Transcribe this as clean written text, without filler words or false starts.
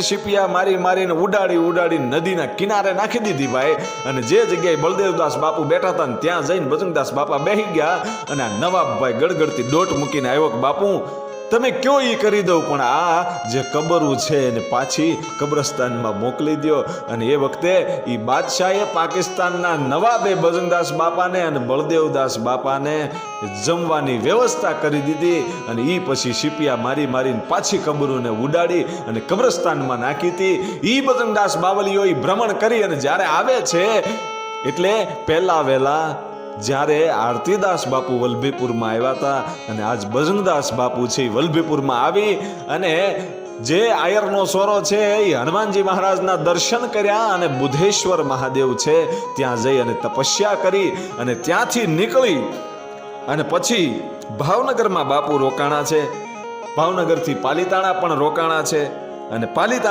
શીપિયા મારી મારીને ઉડાડી નદીના કિનારે નાખી દીધી ભાઈ. અને જે જગ્યાએ બળદેવદાસ બાપુ બેઠા હતા ને ત્યાં જઈને બજરંગદાસ બાપા બેસી ગયા. અને આ નવાબભાઈ ગડગડતી દોટ મૂકીને આવ્યો કે બાપુ તમે કયો ઈ કરી દઉં, પણ આ જે કબરું છે એને પાછી કબ્રસ્તાનમાં મોકલી દો. અને એ વખતે એ બાદશાહે પાકિસ્તાનના નવાબે બજરંગદાસ બાપાને અને બળદેવદાસ બાપાને જમવાની વ્યવસ્થા કરી દીધી. અને એ પછી શીપિયા મારીને પાછી કબરોને ઉડાડી અને કબ્રસ્તાનમાં નાખી હતી. એ બજરંગદાસ બાવલીઓ ભ્રમણ કરી અને જ્યારે આવે છે એટલે પહેલા વહેલા જ્યારે આરતીદાસ બાપુ વલ્લભીપુરમાં આવ્યા હતા અને આજ બજરંગદાસ બાપુ છે વલ્લભીપુરમાં આવી અને જે આયરનો સોરો છે એ હનુમાનજી મહારાજના દર્શન કર્યા અને બુધેશ્વર મહાદેવ છે ત્યાં જઈ અને તપસ્યા કરી અને ત્યાંથી નીકળી અને પછી ભાવનગરમાં બાપુ રોકાણા છે. ભાવનગરથી પાલીતાણા પણ રોકાણા છે અને પાલીતાણા